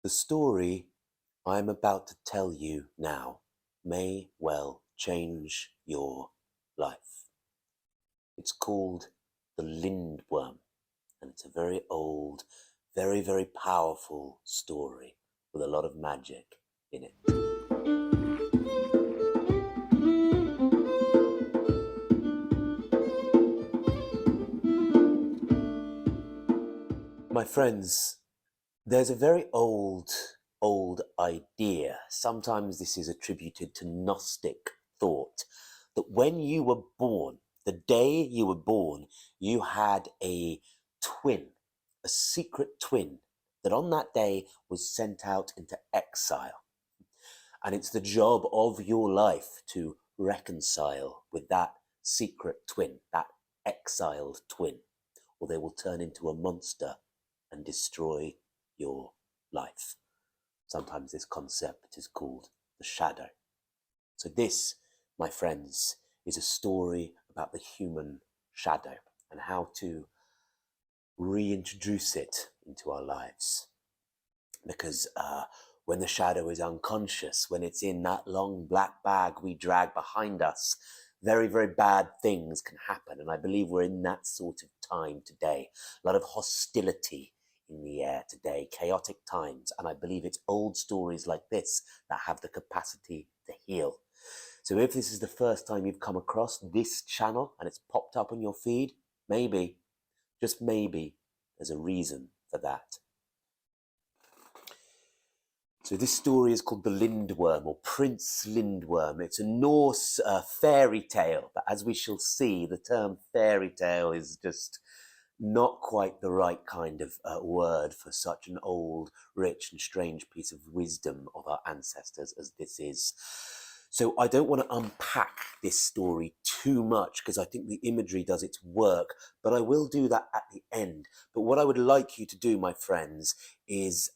The story I'm about to tell you now may well change your life. It's called The Lindworm, and it's a very old, very, very powerful story with a lot of magic in it. My friends, there's a very old idea. Sometimes this is attributed to Gnostic thought, that when you were born, the day you were born, you had a twin, a secret twin, that on that day was sent out into exile. And it's the job of your life to reconcile with that secret twin, that exiled twin, or they will turn into a monster and destroy your life. Sometimes this concept is called the shadow. So this, my friends, is a story about the human shadow and how to reintroduce it into our lives. Because when the shadow is unconscious, when it's in that long black bag we drag behind us, very, very bad things can happen. And I believe we're in that sort of time today. A lot of hostility in the air today, chaotic times, and I believe it's old stories like this that have the capacity to heal. So if this is the first time you've come across this channel and it's popped up on your feed, maybe, just maybe, there's a reason for that. So this story is called The Lindworm, or Prince Lindworm. It's a Norse fairy tale, but as we shall see, the term fairy tale is just not quite the right kind of word for such an old, rich and strange piece of wisdom of our ancestors as this is. So I don't want to unpack this story too much because I think the imagery does its work, but I will do that at the end. But what I would like you to do, my friends, is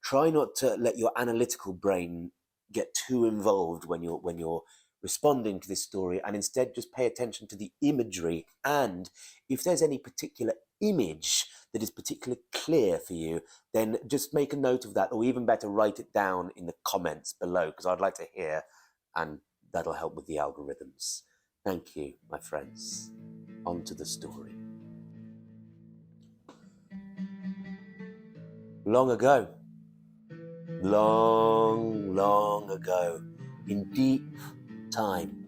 try not to let your analytical brain get too involved when you're responding to this story, and instead just pay attention to the imagery. And if there's any particular image that is particularly clear for you, then just make a note of that, or even better, write it down in the comments below, because I'd like to hear, and that'll help with the algorithms. Thank you, my friends. On to the story. Long ago, long ago, in deep time,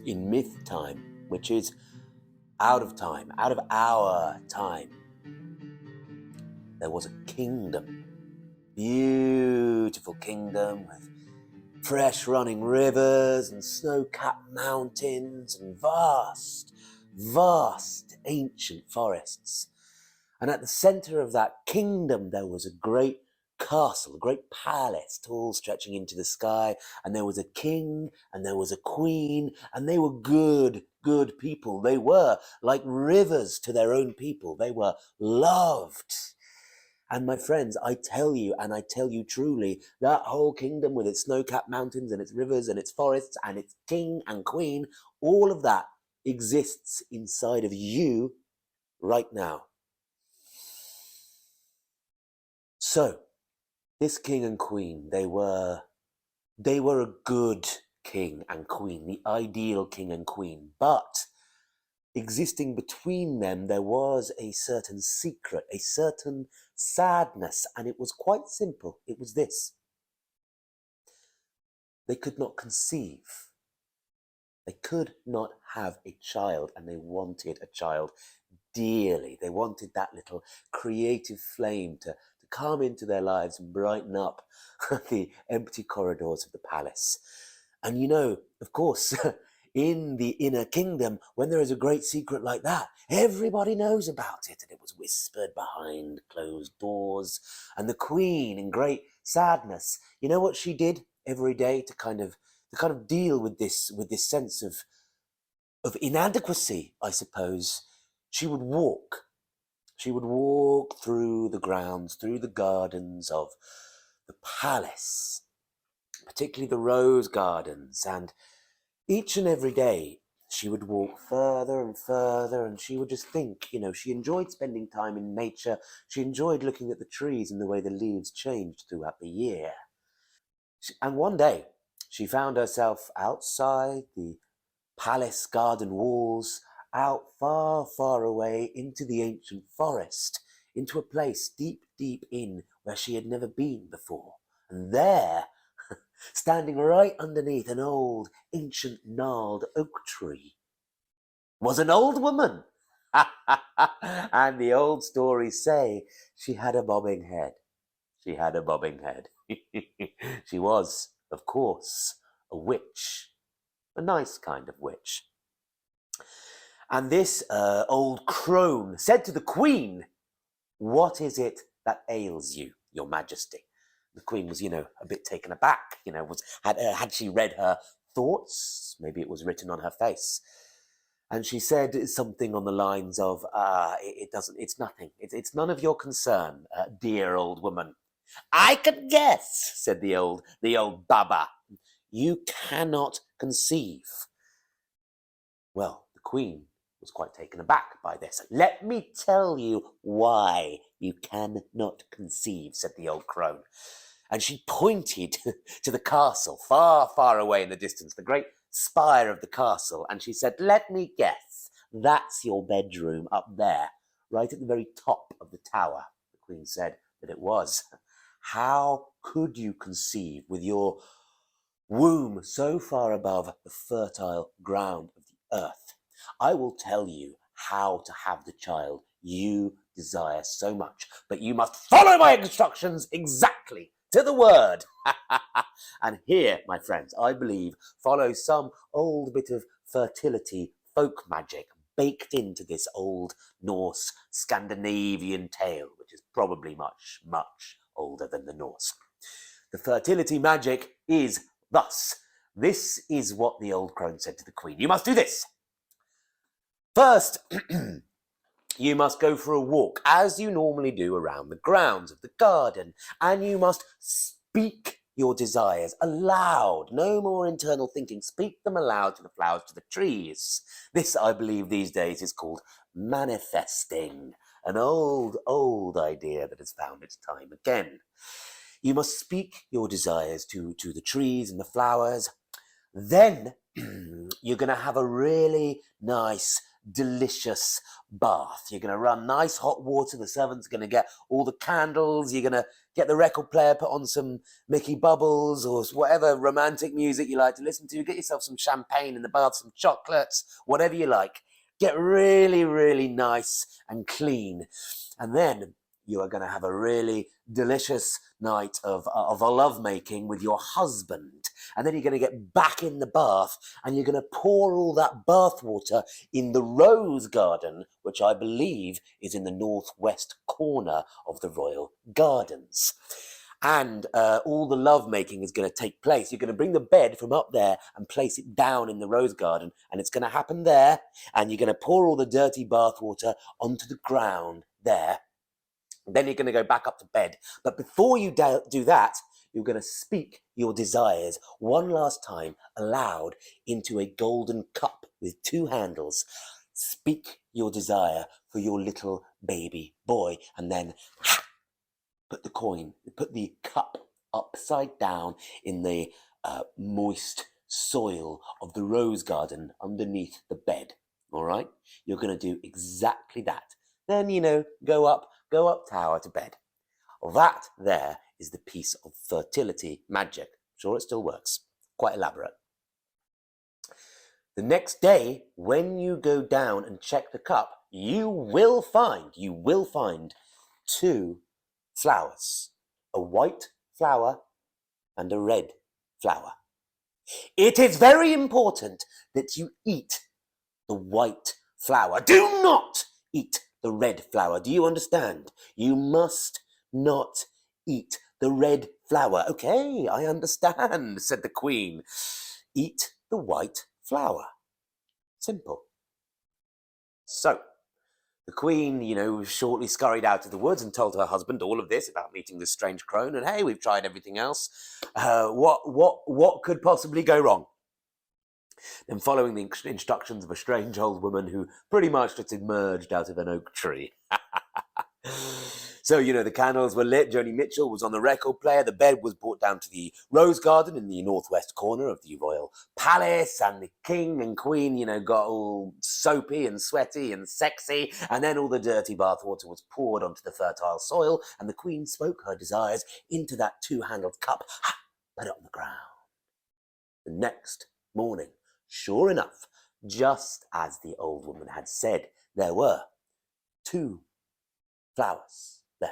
in myth time, which is out of time, out of our time, there was a kingdom, beautiful kingdom with fresh running rivers and snow-capped mountains and vast ancient forests. And at the center of that kingdom there was a great castle, a great palace, tall, stretching into the sky, and there was a king and there was a queen, and they were good people. They were like rivers to their own people. They were loved. And my friends, I tell you, and I tell you truly, that whole kingdom with its snow-capped mountains and its rivers and its forests and its king and queen, all of that exists inside of you right now. So, this king and queen, they were a good king and queen, the ideal king and queen. But existing between them, there was a certain secret, a certain sadness, and it was quite simple. It was this: they could not conceive. They could not have a child, and they wanted a child dearly. They wanted that little creative flame to come into their lives and brighten up the empty corridors of the palace. And you know, of course, in the inner kingdom, when there is a great secret like that, everybody knows about it, and it was whispered behind closed doors. And the queen, in great sadness, you know what she did every day to kind of deal with this sense of inadequacy, I suppose? She would walk through the grounds, through the gardens of the palace, particularly the rose gardens, and each and every day She would walk further and further, and she would just think, she enjoyed spending time in nature. She enjoyed looking at the trees and the way the leaves changed throughout the year. And one day, she found herself outside the palace garden walls, out far, far away into the ancient forest, into a place deep, deep in where she had never been before. And there, standing right underneath an old, ancient, gnarled oak tree, was an old woman. And the old stories say she had a bobbing head. She had a bobbing head. She was, of course, a witch. A nice kind of witch. And this old crone said to the queen, "What is it that ails you, your majesty?" The queen was, a bit taken aback. Had she read her thoughts? Maybe it was written on her face. And she said something on the lines of, it's nothing. It's none of your concern, dear old woman. "I can guess," said the old Baba. "You cannot conceive." Well, the queen was quite taken aback by this. "Let me tell you why you cannot conceive," said the old crone. And she pointed to the castle, far, far away in the distance, the great spire of the castle, and she said, "Let me guess, that's your bedroom up there, right at the very top of the tower." The queen said that it was. "How could you conceive with your womb so far above the fertile ground of the earth? I will tell you how to have the child you desire so much, but you must follow my instructions exactly to the word." And here, my friends, I believe, follows some old bit of fertility folk magic baked into this old Norse Scandinavian tale, which is probably much, much older than the Norse. The fertility magic is thus. This is what the old crone said to the queen. "You must do this. First, you must go for a walk, as you normally do, around the grounds of the garden, and you must speak your desires aloud. No more internal thinking. Speak them aloud to the flowers, to the trees." This, I believe, these days is called manifesting, an old, old idea that has found its time again. You must speak your desires to the trees and the flowers. Then you're going to have a really nice, delicious bath. You're going to run nice hot water. The servants are going to get all the candles. You're going to get the record player, put on some Mickey Bubbles or whatever romantic music you like to listen to. Get yourself some champagne in the bath, some chocolates, whatever you like. Get really, really nice and clean. And then you are going to have a really delicious night of a lovemaking with your husband. And then you're going to get back in the bath and you're going to pour all that bath water in the rose garden, which I believe is in the northwest corner of the royal gardens. And all the lovemaking is going to take place. You're going to bring the bed from up there and place it down in the rose garden, and it's going to happen there. And you're going to pour all the dirty bath water onto the ground there. Then you're going to go back up to bed. But before you do that, you're going to speak your desires one last time aloud into a golden cup with 2 handles. Speak your desire for your little baby boy, and then put the cup upside down in the moist soil of the rose garden underneath the bed. All right? You're going to do exactly that. Then, go up tower to bed. That there is the piece of fertility magic. Sure, it still works. Quite elaborate. The next day, when you go down and check the cup, you will find 2 flowers. A white flower and a red flower. It is very important that you eat the white flower. Do not eat the red flower. Do you understand? You must not eat the red flower. "Okay, I understand," said the queen. "Eat the white flower." Simple. So, the queen, shortly scurried out of the woods and told her husband all of this about meeting this strange crone. And hey, we've tried everything else. What could possibly go wrong? Then following the instructions of a strange old woman who pretty much just emerged out of an oak tree. So, the candles were lit. Joni Mitchell was on the record player. The bed was brought down to the rose garden in the northwest corner of the royal palace. And the king and queen, got all soapy and sweaty and sexy. And then all the dirty bathwater was poured onto the fertile soil. And the queen spoke her desires into that two-handled cup, put it on the ground. The next morning, sure enough, just as the old woman had said, there were 2 flowers there.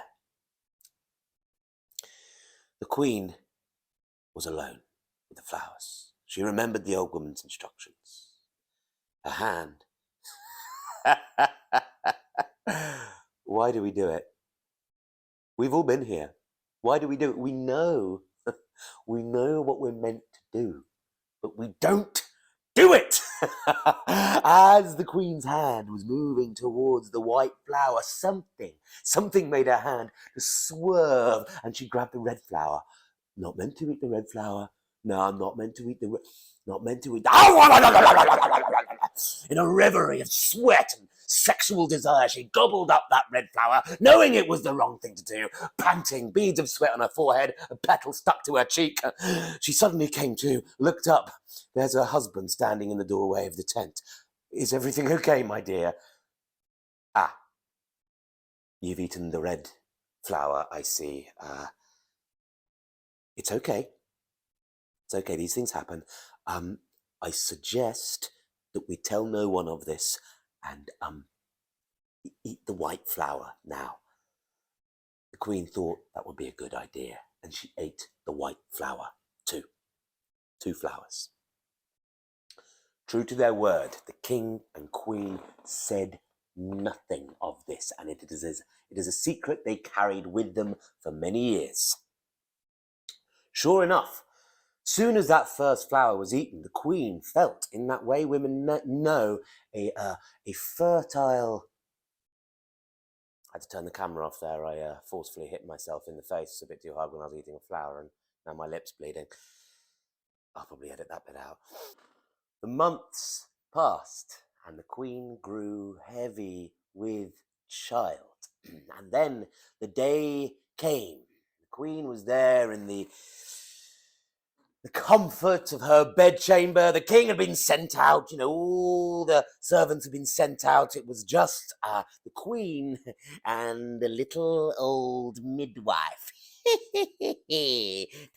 The queen was alone with the flowers. She remembered the old woman's instructions. Her hand. Why do we do it? We've all been here. Why do we do it? We know what we're meant to do, but we don't do it. As the queen's hand was moving towards the white flower, something made her hand to swerve, and she grabbed the red flower. Not meant to eat the red flower. No, I'm not meant to eat the not meant to eat In a reverie of sweat and sexual desire, she gobbled up that red flower, knowing it was the wrong thing to do. Panting, beads of sweat on her forehead, a petal stuck to her cheek. She suddenly came to, looked up. There's her husband standing in the doorway of the tent. Is everything okay, my dear? You've eaten the red flower, I see. It's okay. It's okay, these things happen. I suggest that we tell no one of this and eat the white flower now. The queen thought that would be a good idea, and she ate the white flower too. 2 flowers. True to their word, the king and queen said nothing of this, and it is a secret they carried with them for many years. Sure enough, soon as that first flower was eaten, the queen felt, in that way women know, a fertile... I had to turn the camera off there. I forcefully hit myself in the face a bit too hard when I was eating a flower, and now my lip's bleeding. I'll probably edit that bit out. The months passed, and the queen grew heavy with child. And then the day came. The queen was there in the comfort of her bedchamber. The king had been sent out, all the servants had been sent out. It was just the queen and the little old midwife.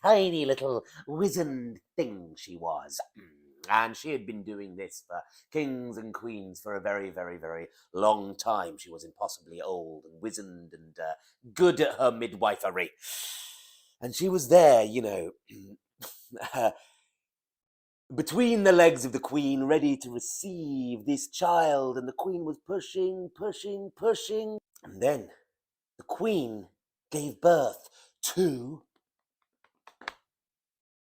Tiny little wizened thing she was. And she had been doing this for kings and queens for a very, very, very long time. She was impossibly old and wizened and good at her midwifery. And she was there, between the legs of the queen, ready to receive this child. And the queen was pushing. And then the queen gave birth to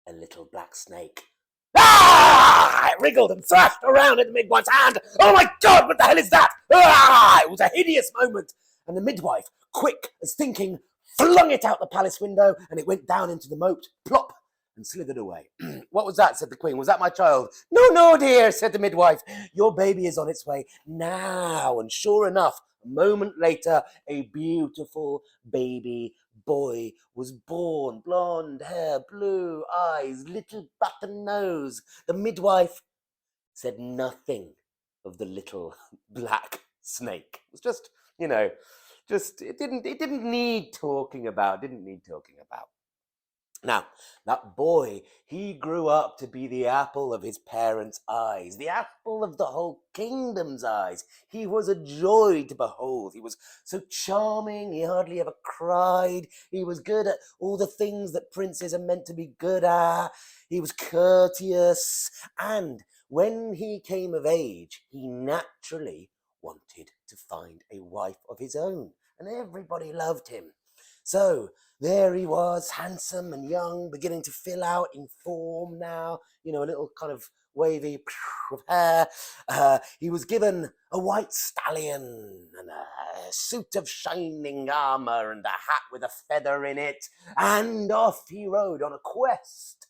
a little black snake. It wriggled and thrashed around in the midwife's hand. Oh my God, what the hell is that? It was a hideous moment. And the midwife, quick as thinking, flung it out the palace window, and it went down into the moat, plop, and slithered away. What was that? Said the queen. Was that my child? No, dear, said the midwife. Your baby is on its way now. And sure enough, a moment later, a beautiful baby boy was born. Blonde hair, blue eyes, little button nose. The midwife said nothing of the little black snake. It was just, it didn't need talking about. Now, that boy, he grew up to be the apple of his parents' eyes, the apple of the whole kingdom's eyes. He was a joy to behold. He was so charming, he hardly ever cried. He was good at all the things that princes are meant to be good at. He was courteous, and when he came of age, he naturally wanted to find a wife of his own, and everybody loved him. So there he was, handsome and young, beginning to fill out in form now, a little kind of wavy of hair. He was given a white stallion and a suit of shining armor and a hat with a feather in it, and off he rode on a quest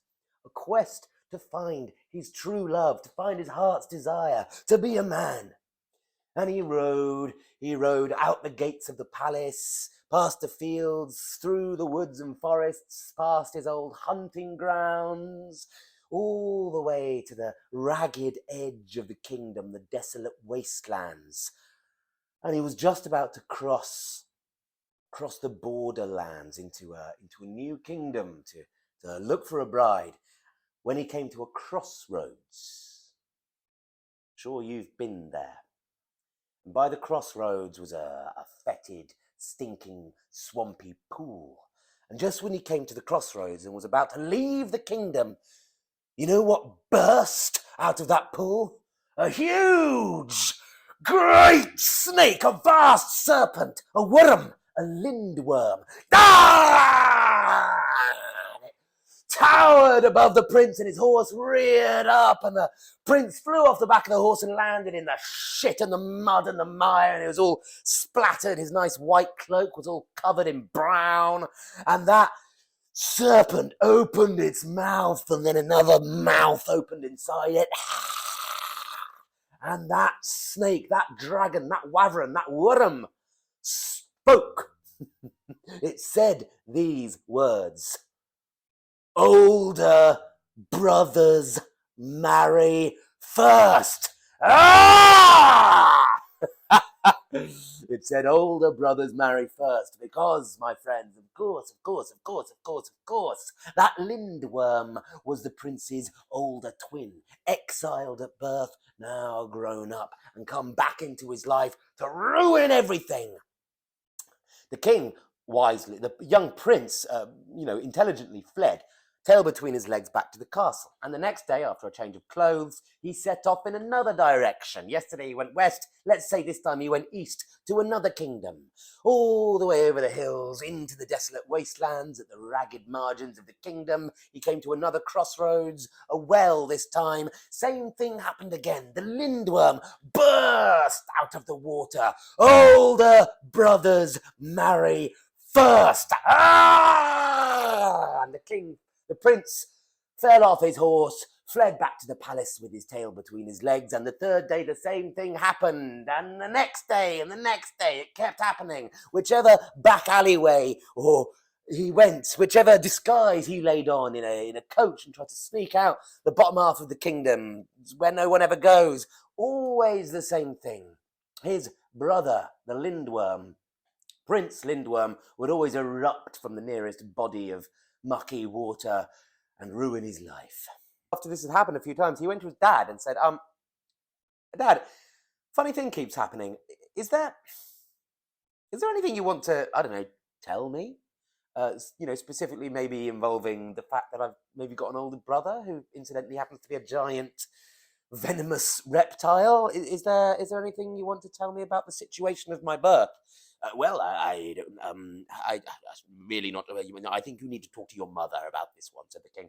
to find his true love, to find his heart's desire, to be a man. And he rode out the gates of the palace, past the fields, through the woods and forests, past his old hunting grounds, all the way to the ragged edge of the kingdom, the desolate wastelands. And he was just about to cross the borderlands into a new kingdom to look for a bride, when he came to a crossroads. Sure, you've been there. And by the crossroads was a fetid, stinking, swampy pool. And just when he came to the crossroads and was about to leave the kingdom, you know what burst out of that pool? A huge, great snake, a vast serpent, a worm, a lindworm. Ah! Towered above the prince, and his horse reared up, and the prince flew off the back of the horse and landed in the shit and the mud and the mire, and it was all splattered. His nice white cloak was all covered in brown, and that serpent opened its mouth, and then another mouth opened inside it, and that snake, that dragon, that wyvern, that worm spoke. It said these words: "Older brothers marry first." Ah! It said older brothers marry first because, my friends, of course, that lindworm was the prince's older twin, exiled at birth, now grown up and come back into his life to ruin everything. The king, wisely, the young prince, intelligently fled, tail between his legs, back to the castle. And the next day, after a change of clothes, he set off in another direction. Yesterday he went west. Let's say this time he went east to another kingdom. All the way over the hills, into the desolate wastelands, at the ragged margins of the kingdom. He came to another crossroads, a well this time. Same thing happened again. The lindworm burst out of the water. Older brothers marry first. Ah! And the prince fell off his horse, fled back to the palace with his tail between his legs, and the third day the same thing happened, and the next day, it kept happening. Whichever back alleyway or he went, whichever disguise he laid on in a coach and tried to sneak out the bottom half of the kingdom where no one ever goes, always the same thing. His brother, the lindworm, Prince Lindworm, would always erupt from the nearest body of mucky water and ruin his life. After this had happened a few times, he went to his dad and said, Dad, funny thing keeps happening. Is there anything you want to, I don't know, tell me? Specifically maybe involving the fact that I've maybe got an older brother who incidentally happens to be a giant venomous reptile. Is there anything you want to tell me about the situation of my birth? Well, I don't. I really not. I think you need to talk to your mother about this one," said the king.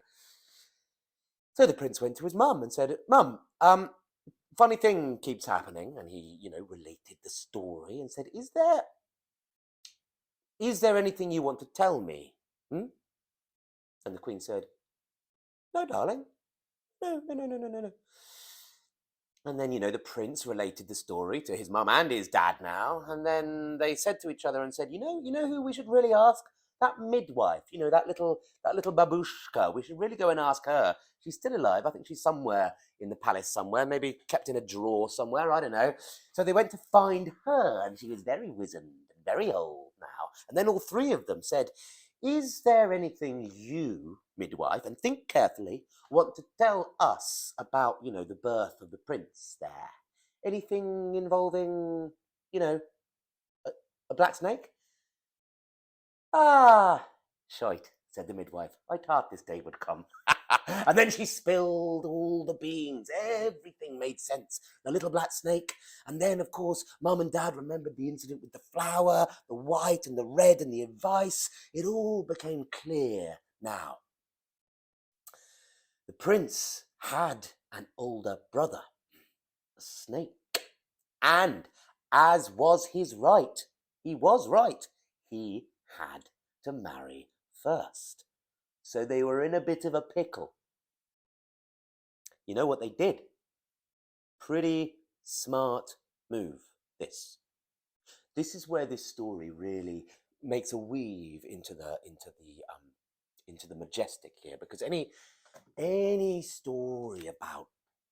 So the prince went to his mum and said, "Mum, funny thing keeps happening," and he, related the story and said, "Is there anything you want to tell me?" And the queen said, "No, darling. No. And then, the prince related the story to his mum and his dad now. And then they said to each other and said, you know who we should really ask? That midwife, that little babushka. We should really go and ask her. She's still alive. I think she's somewhere in the palace somewhere, maybe kept in a drawer somewhere. I don't know." So they went to find her, and she was very wizened and very old now. And then all three of them said, "Is there anything you, midwife, and think carefully, want to tell us about, the birth of the prince there? Anything involving, a black snake?" "Ah, shite," said the midwife. "I thought this day would come." And then she spilled all the beans. Everything made sense. The little black snake. And then, of course, Mum and Dad remembered the incident with the flower, the white and the red and the advice. It all became clear now. The prince had an older brother, a snake. And, as was his right, he was right, he had to marry first. So they were in a bit of a pickle. You know what they did? Pretty smart move, this. This is where this story really makes a weave into the majestic here, because any story about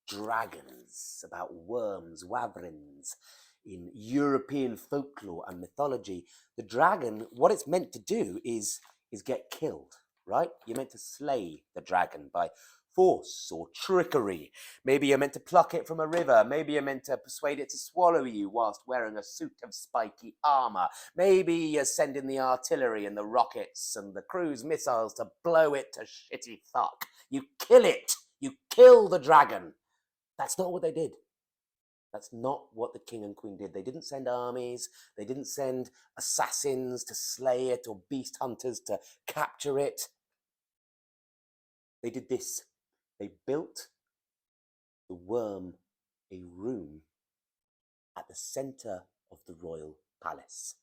dragons, about worms, wyverns in European folklore and mythology, the dragon, what it's meant to do is get killed, right? You're meant to slay the dragon by force or trickery. Maybe you're meant to pluck it from a river. Maybe you're meant to persuade it to swallow you whilst wearing a suit of spiky armor. Maybe you're sending the artillery and the rockets and the cruise missiles to blow it to shitty fuck. You kill it. You kill the dragon. That's not what they did. That's not what the king and queen did. They didn't send armies. They didn't send assassins to slay it or beast hunters to capture it. They did this. They built the worm a room at the center of the royal palace.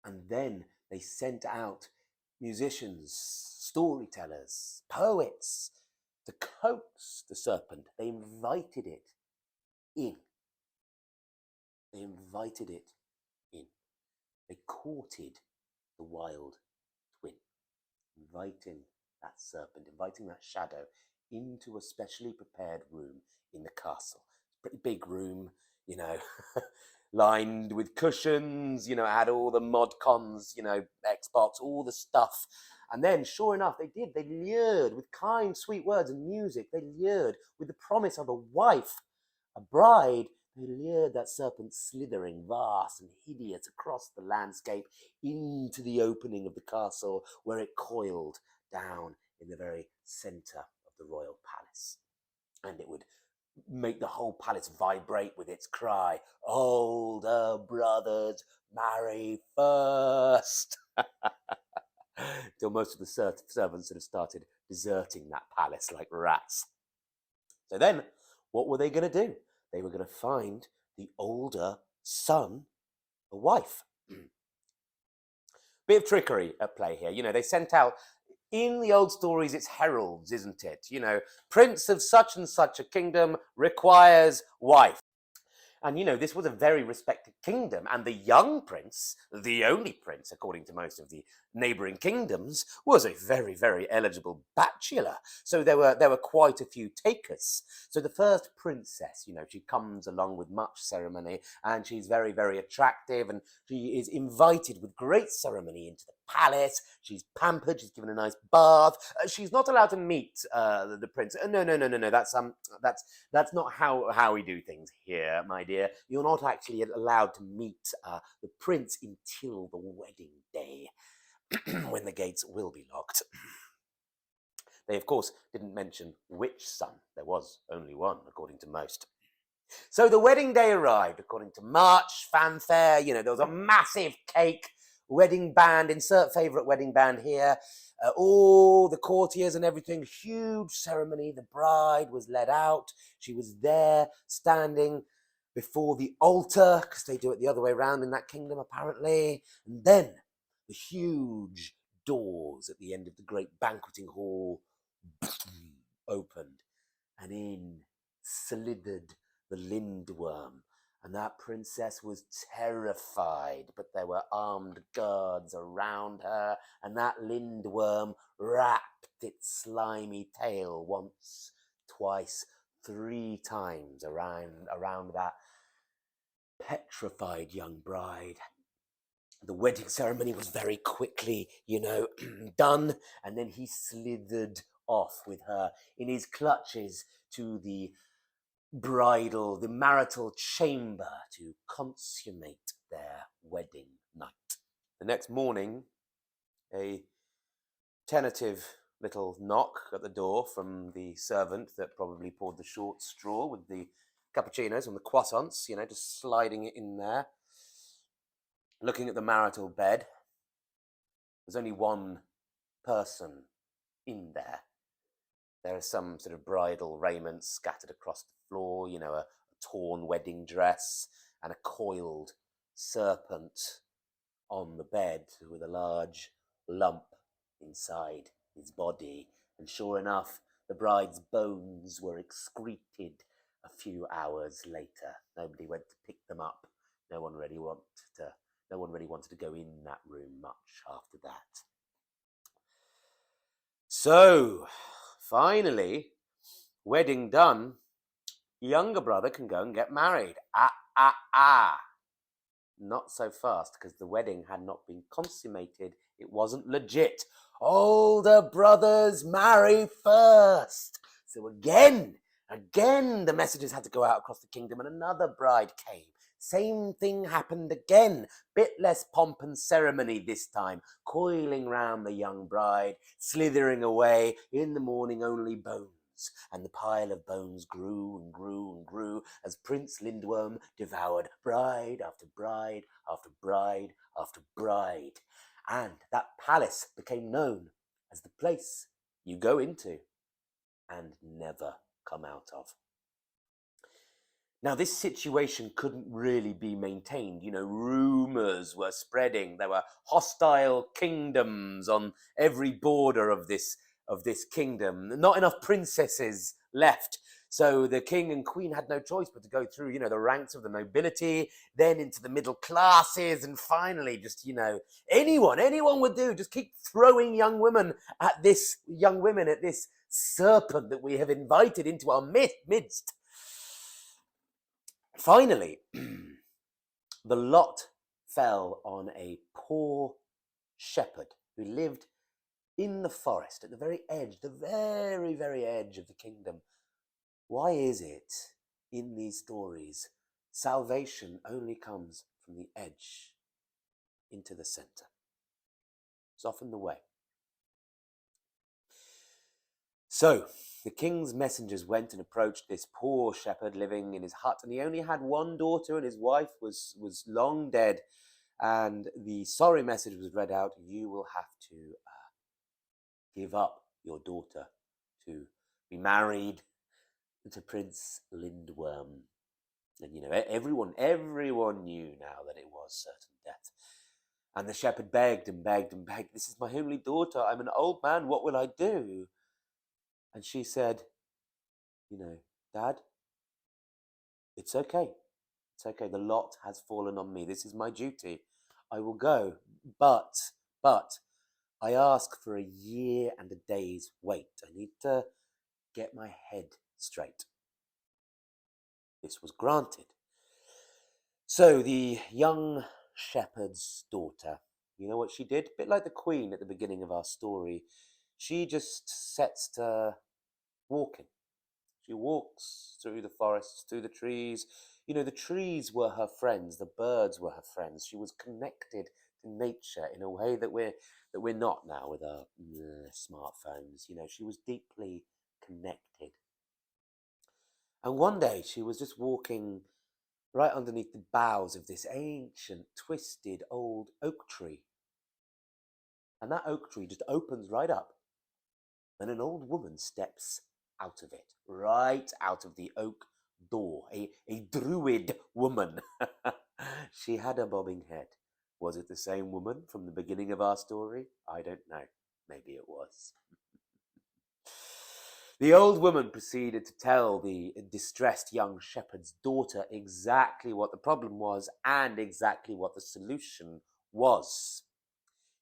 And then they sent out musicians, storytellers, poets to coax the serpent. They invited it in. They invited it in. They courted the wild twin, inviting that serpent, inviting that shadow into a specially prepared room in the castle. Pretty big room, you know, lined with cushions, you know, it had all the mod cons, you know, Xbox, all the stuff. And then, sure enough, they did. They lured with kind, sweet words and music. They lured with the promise of a wife, a bride. They lured that serpent slithering, vast and hideous, across the landscape into the opening of the castle, where it coiled down in the very centre of the royal palace. And it would make the whole palace vibrate with its cry, "Older brothers, marry first." Till most of the servants had started deserting that palace like rats. So then, what were they going to do? They were going to find the older son, a wife. Bit of trickery at play here. You know, they sent out, in the old stories, it's heralds, isn't it? You know, prince of such and such a kingdom requires wife. And, you know, this was a very respected kingdom. And the young prince, the only prince, according to most of the neighbouring kingdoms, was a very, very eligible bachelor. So there were quite a few takers. So the first princess, you know, she comes along with much ceremony, and she's very, very attractive, and she is invited with great ceremony into the palace. She's pampered. She's given a nice bath. She's not allowed to meet the prince. No. That's not how we do things here, my dear. You're not actually allowed to meet the prince until the wedding day, when the gates will be locked. They, of course, didn't mention which son. There was only one, according to most. So the wedding day arrived, according to much fanfare. You know, there was a massive cake, wedding band, insert favourite wedding band here. All the courtiers and everything, huge ceremony. The bride was led out. She was there, standing before the altar, because they do it the other way around in that kingdom, apparently. And then the huge doors at the end of the great banqueting hall opened, and in slithered the Lindworm. And that princess was terrified, but there were armed guards around her, and that Lindworm wrapped its slimy tail once, twice, 3 times around that petrified young bride. The wedding ceremony was very quickly, you know, done, and then he slithered off with her in his clutches to the marital chamber to consummate their wedding night. The next morning, a tentative little knock at the door from the servant that probably poured the short straw with the cappuccinos and the croissants, you know, just sliding it in there. Looking at the marital bed, there's only one person in there. There is some sort of bridal raiment scattered across the floor, you know, a torn wedding dress and a coiled serpent on the bed with a large lump inside his body. And sure enough, The bride's bones were excreted a few hours later. Nobody went to pick them up. No one really wanted to go in that room much after that. So, finally, wedding done, younger brother can go and get married. Not so fast, because the wedding had not been consummated. It wasn't legit. Older brothers marry first. So again, the messages had to go out across the kingdom, and another bride came. Same thing happened again. Bit less pomp and ceremony this time. Coiling round the young bride, slithering away. In the morning, only bones. And the pile of bones grew and grew and grew as Prince Lindworm devoured bride after bride after bride after bride. And that palace became known as the place you go into and never come out of. Now, this situation couldn't really be maintained. Rumors were spreading. There were hostile kingdoms on every border of this kingdom. Not enough princesses left. So the king and queen had no choice but to go through, the ranks of the nobility, then into the middle classes, and finally just, anyone would do. Just keep throwing young women at this serpent that we have invited into our midst. Finally, the lot fell on a poor shepherd who lived in the forest at the very edge, the very, very edge of the kingdom. Why is it in these stories salvation only comes from the edge into the center? It's often the way. So the king's messengers went and approached this poor shepherd living in his hut, and he only had one daughter, and his wife was long dead. And the sorry message was read out: you will have to give up your daughter to be married to Prince Lindworm. And everyone knew now that it was certain death. And the shepherd begged and begged and begged. This is my only daughter. I'm an old man. What will I do? And she said, Dad, it's okay. It's okay. The lot has fallen on me. This is my duty. I will go. But I ask for a year and a day's wait. I need to get my head straight. This was granted. So the young shepherd's daughter, you know what she did? A bit like the queen at the beginning of our story. She just sets to walking. She walks through the forests, through the trees. The trees were her friends. The birds were her friends. She was connected to nature in a way that we're not now with our smartphones. She was deeply connected. And one day she was just walking right underneath the boughs of this ancient, twisted, old oak tree. And that oak tree just opens right up, and an old woman steps out of it, right out of the oak door, a druid woman. She had a bobbing head. Was it the same woman from the beginning of our story? I don't know. Maybe it was. The old woman proceeded to tell the distressed young shepherd's daughter exactly what the problem was and exactly what the solution was.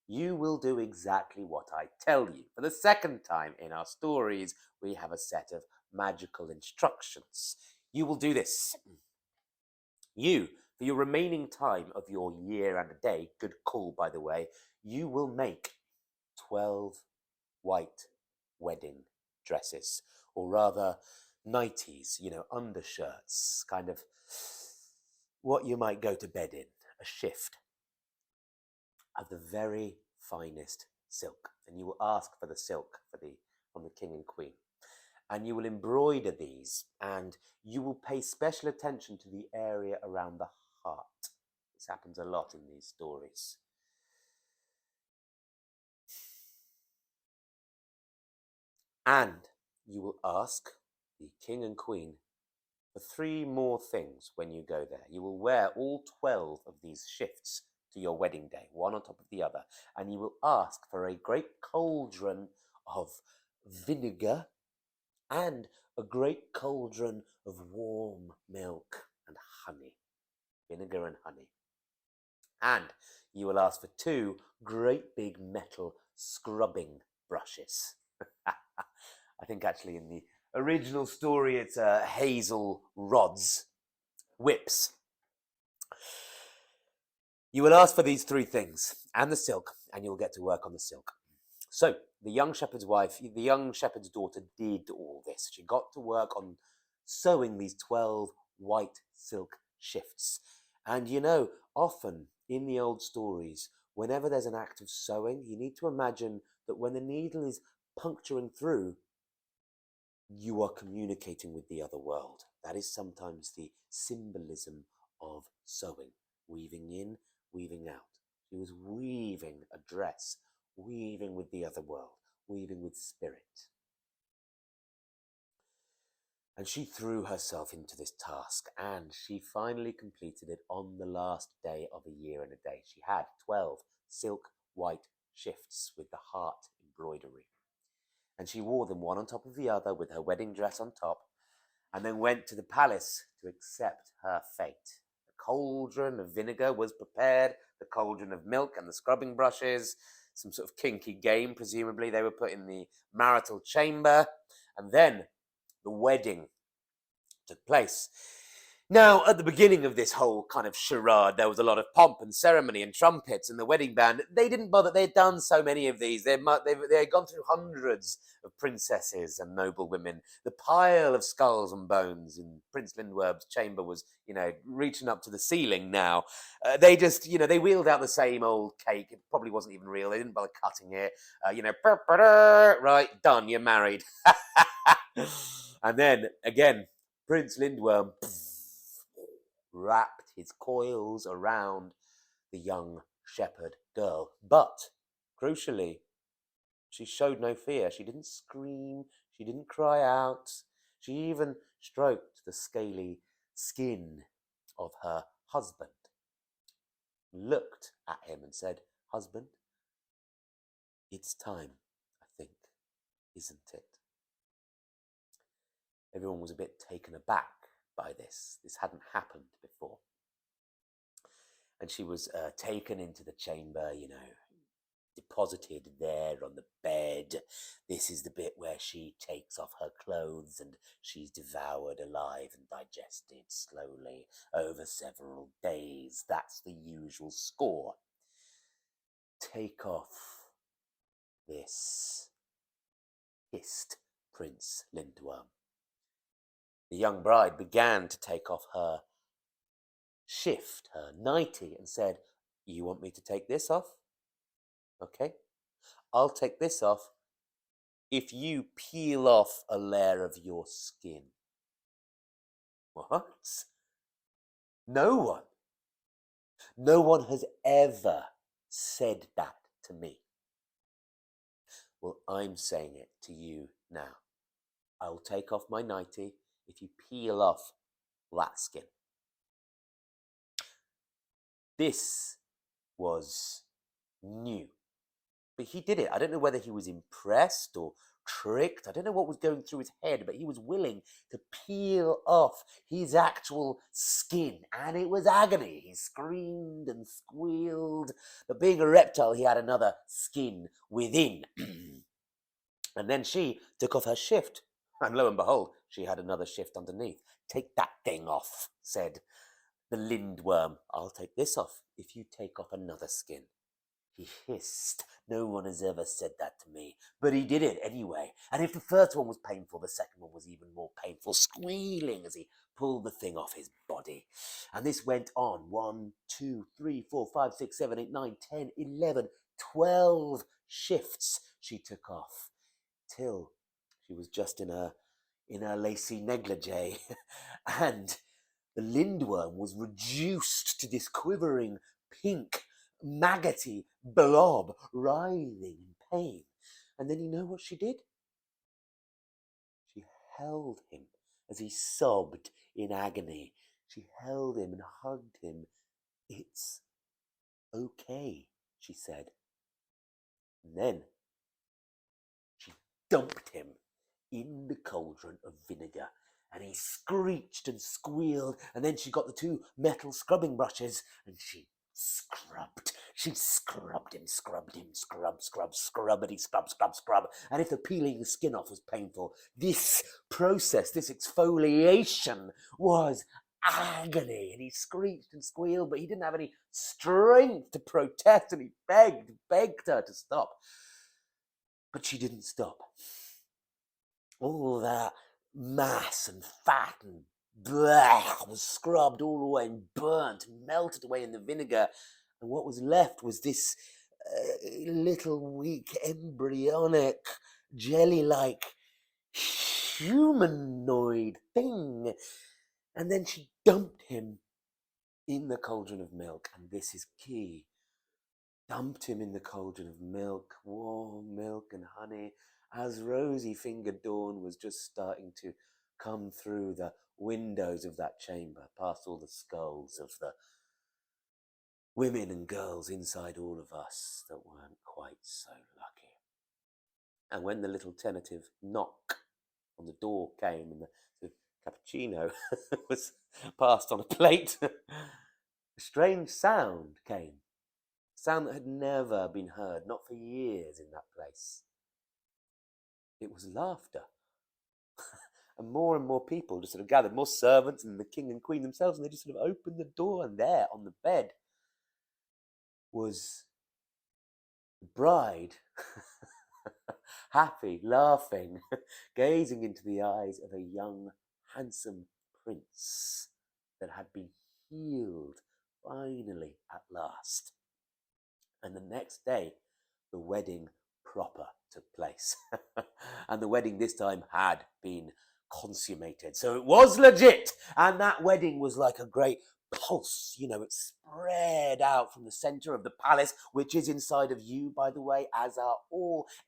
You will do exactly what I tell you. For the second time in our stories, we have a set of magical instructions. You will do this. You, for your remaining time of your year and a day, good call by the way, you will make 12 white wedding dresses, or rather nighties, undershirts, kind of what you might go to bed in, a shift of the very finest silk. And you will ask for the silk from the king and queen. And you will embroider these, and you will pay special attention to the area around the heart. This happens a lot in these stories. And you will ask the king and queen for 3 more things when you go there. You will wear all 12 of these shifts to your wedding day, one on top of the other. And you will ask for a great cauldron of vinegar and a great cauldron of warm milk and honey, vinegar and honey. And you will ask for 2 great big metal scrubbing brushes. I think actually in the original story it's hazel rods, whips. You will ask for these 3 things and the silk, and you'll get to work on the silk. So the young shepherd's wife, the young shepherd's daughter, did all this. She got to work on sewing these 12 white silk shifts. And you know, often in the old stories, whenever there's an act of sewing, you need to imagine that when the needle is puncturing through, you are communicating with the other world. That is sometimes the symbolism of sewing, weaving in, weaving out. She was weaving a dress, weaving with the other world, weaving with spirit. And she threw herself into this task, and she finally completed it on the last day of a year and a day. She had 12 silk white shifts with the heart embroidery. And she wore them one on top of the other with her wedding dress on top, and then went to the palace to accept her fate. The cauldron of vinegar was prepared, the cauldron of milk and the scrubbing brushes, some sort of kinky game, presumably they were put in the marital chamber, and then the wedding took place. Now, at the beginning of this whole kind of charade, there was a lot of pomp and ceremony and trumpets and the wedding band. They didn't bother. They had done so many of these. They had gone through hundreds of princesses and noble women. The pile of skulls and bones in Prince Lindworm's chamber was, reaching up to the ceiling now. They just, they wheeled out the same old cake. It probably wasn't even real. They didn't bother cutting it. Right, done, you're married. And then, again, Prince Lindworm wrapped his coils around the young shepherd girl. But, crucially, she showed no fear. She didn't scream. She didn't cry out. She even stroked the scaly skin of her husband, looked at him and said, "Husband, it's time, I think, isn't it?" Everyone was a bit taken aback by this. This hadn't happened before. And she was taken into the chamber, deposited there on the bed. This is the bit where she takes off her clothes and she's devoured alive and digested slowly over several days. That's the usual score. Take off this, hissed Prince Lindworm. The young bride began to take off her shift, her nightie, and said, "You want me to take this off? Okay, I'll take this off if you peel off a layer of your skin." What? No one has ever said that to me. Well, I'm saying it to you now. I'll take off my nightie if you peel off that skin. This was new. But he did it. I don't know whether he was impressed or tricked. I don't know what was going through his head, but he was willing to peel off his actual skin. And it was agony. He screamed and squealed. But being a reptile, he had another skin within. And then she took off her shift. And lo and behold, she had another shift underneath. "Take that thing off," said the Lindworm. "I'll take this off if you take off another skin." He hissed. No one has ever said that to me. But he did it anyway. And if the first one was painful, the second one was even more painful, squealing as he pulled the thing off his body. And this went on. 1, 2, 3, 4, 5, 6, 7, 8, 9, 10, 11, 12 shifts she took off, till she was just in her lacy negligee. And the Lindworm was reduced to this quivering pink maggoty blob, writhing in pain. And then you know what she did? She held him as he sobbed in agony. She held him and hugged him. "It's okay," she said. And then she dumped him in the cauldron of vinegar. And he screeched and squealed, and then she got the two metal scrubbing brushes, and she scrubbed. She scrubbed him, scrub, scrubbity, scrub. And if the peeling the skin off was painful, this process, this exfoliation was agony. And he screeched and squealed, but he didn't have any strength to protest, and he begged her to stop. But she didn't stop. All that mass and fat and blah was scrubbed all away and burnt and melted away in the vinegar. And what was left was this little weak embryonic jelly-like humanoid thing. And then she dumped him in the cauldron of milk. And this is key. Dumped him in the cauldron of milk, warm milk and honey, as rosy-fingered dawn was just starting to come through the windows of that chamber, past all the skulls of the women and girls inside all of us that weren't quite so lucky. And when the little tentative knock on the door came and the cappuccino was passed on a plate, a strange sound came. Sound that had never been heard, not for years in that place. It was laughter. And more people just sort of gathered, more servants and the king and queen themselves, and they just sort of opened the door, and there on the bed was the bride, happy, laughing, gazing into the eyes of a young, handsome prince that had been healed finally at last. And the next day, the wedding proper took place. And the wedding this time had been consummated. So it was legit. And that wedding was like a great pulse. You know, it spread out from the center of the palace, which is inside of you, by the way, as are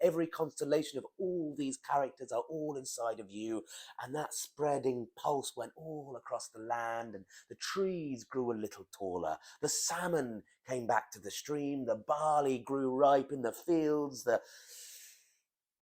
every constellation of all these characters are all inside of you. And that spreading pulse went all across the land, and the trees grew a little taller. The salmon came back to the stream. The barley grew ripe in the fields. The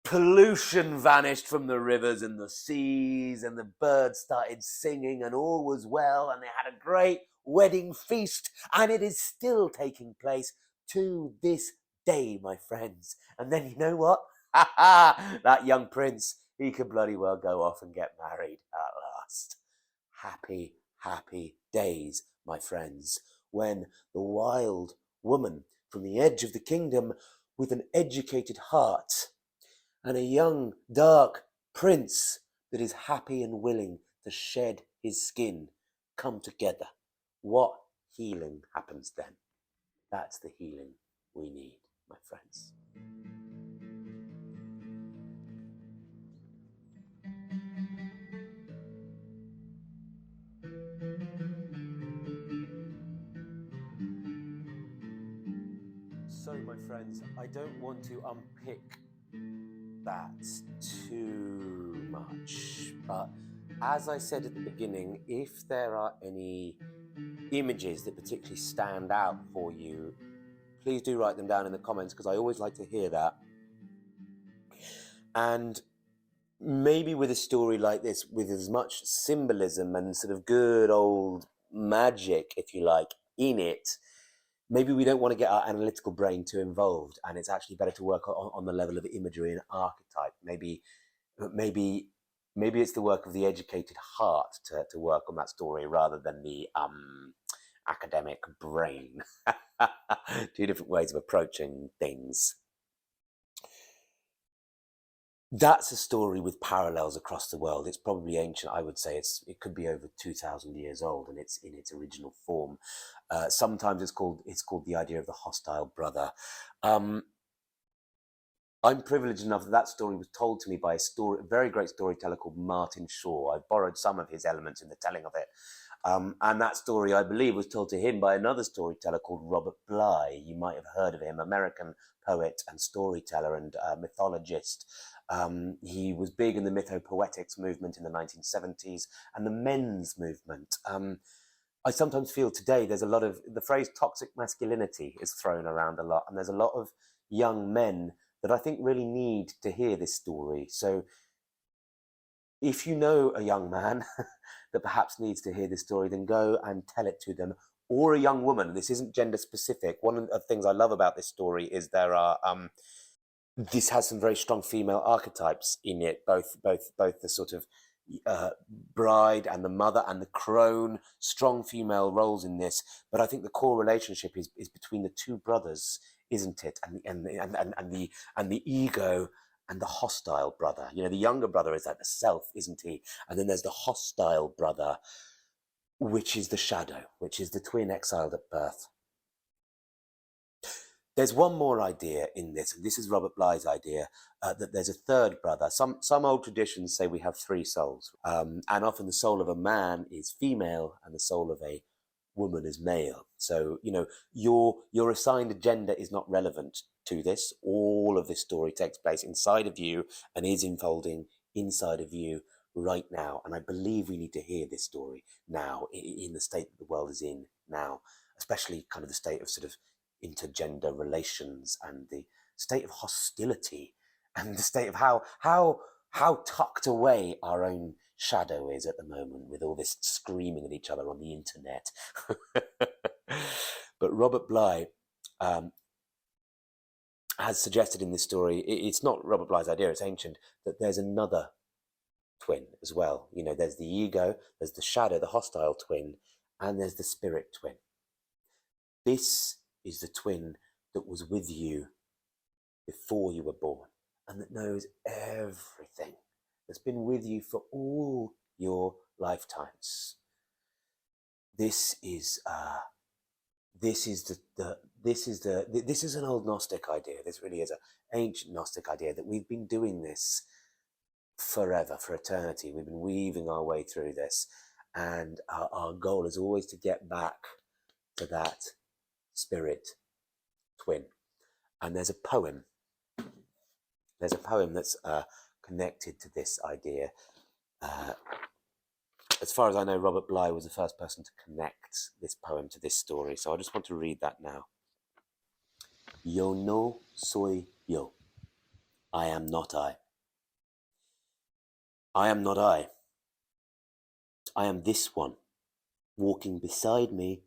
pollution vanished from the rivers and the seas, and the birds started singing, and all was well, and they had a great wedding feast, and it is still taking place to this day, my friends. And then you know what? That young prince, he could bloody well go off and get married at last. Happy, happy days, my friends, when the wild woman from the edge of the kingdom with an educated heart and a young, dark prince that is happy and willing to shed his skin come together. What healing happens then? That's the healing we need, my friends. So, my friends, I don't want to unpick that too much, but as I said at the beginning, if there are any images that particularly stand out for you, please do write them down in the comments, because I always like to hear that. And maybe with a story like this, with as much symbolism and sort of good old magic, if you like, in it, maybe we don't want to get our analytical brain too involved, and it's actually better to work on the level of imagery and archetype. Maybe it's the work of the educated heart to work on that story rather than the academic brain. Two different ways of approaching things. That's a story with parallels across the world. It's probably ancient. I would say it could be over 2,000 years old, and it's in its original form. Sometimes it's called the idea of the hostile brother. I'm privileged enough that story was told to me by a very great storyteller called Martin Shaw. I borrowed some of his elements in the telling of it. And that story, I believe, was told to him by another storyteller called Robert Bly. You might have heard of him, American poet and storyteller and mythologist. He was big in the mythopoetics movement in the 1970s and the men's movement. I sometimes feel today there's a lot of, the phrase toxic masculinity is thrown around a lot, and there's a lot of young men that I think really need to hear this story. So if you know a young man that perhaps needs to hear this story, then go and tell it to them. Or a young woman. This isn't gender specific. One of the things I love about this story is there are this has some very strong female archetypes in it, both the sort of bride and the mother and the crone, strong female roles in this. But I think the core relationship is between the two brothers, isn't it? And the ego and the hostile brother. You know, the younger brother is like the self, isn't he? And then there's the hostile brother, which is the shadow, which is the twin exiled at birth. There's one more idea in this, and this is Robert Bly's idea, that there's a third brother. Some old traditions say we have three souls, and often the soul of a man is female and the soul of a woman is male. So, you know, your assigned gender is not relevant to this. All of this story takes place inside of you and is unfolding inside of you right now. And I believe we need to hear this story now, in the state that the world is in now, especially kind of the state of sort of intergender relations and the state of hostility and the state of how tucked away our own shadow is at the moment, with all this screaming at each other on the internet. But Robert Bly has suggested in this story, it's not Robert Bly's idea, it's ancient, that there's another twin as well. You know, there's the ego, there's the shadow, the hostile twin, and there's the spirit twin. This is the twin that was with you before you were born and that knows everything, that's been with you for all your lifetimes. This is an old Gnostic idea. This really is an ancient Gnostic idea that we've been doing this forever, for eternity. We've been weaving our way through this, and our goal is always to get back to that spirit twin. And there's a poem that's connected to this idea. As far as I know, Robert Bly was the first person to connect this poem to this story, so I just want to read that now. Yo no soy yo. I am not I. I am not I. I am this one, walking beside me,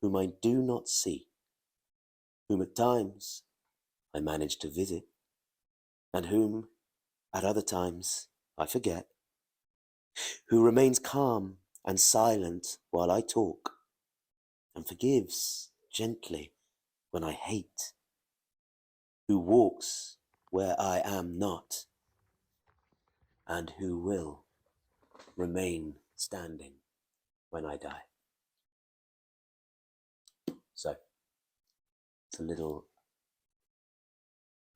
whom I do not see, whom at times I manage to visit, and whom at other times I forget, who remains calm and silent while I talk, and forgives gently when I hate, who walks where I am not, and who will remain standing when I die. So, it's a little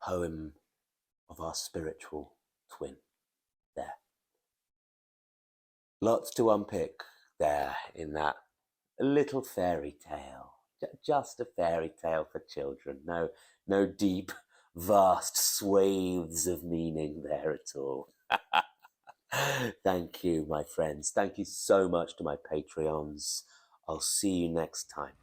poem of our spiritual twin there. Lots to unpick there in that little fairy tale. Just a fairy tale for children. No deep, vast swathes of meaning there at all. Thank you, my friends. Thank you so much to my Patreons. I'll see you next time.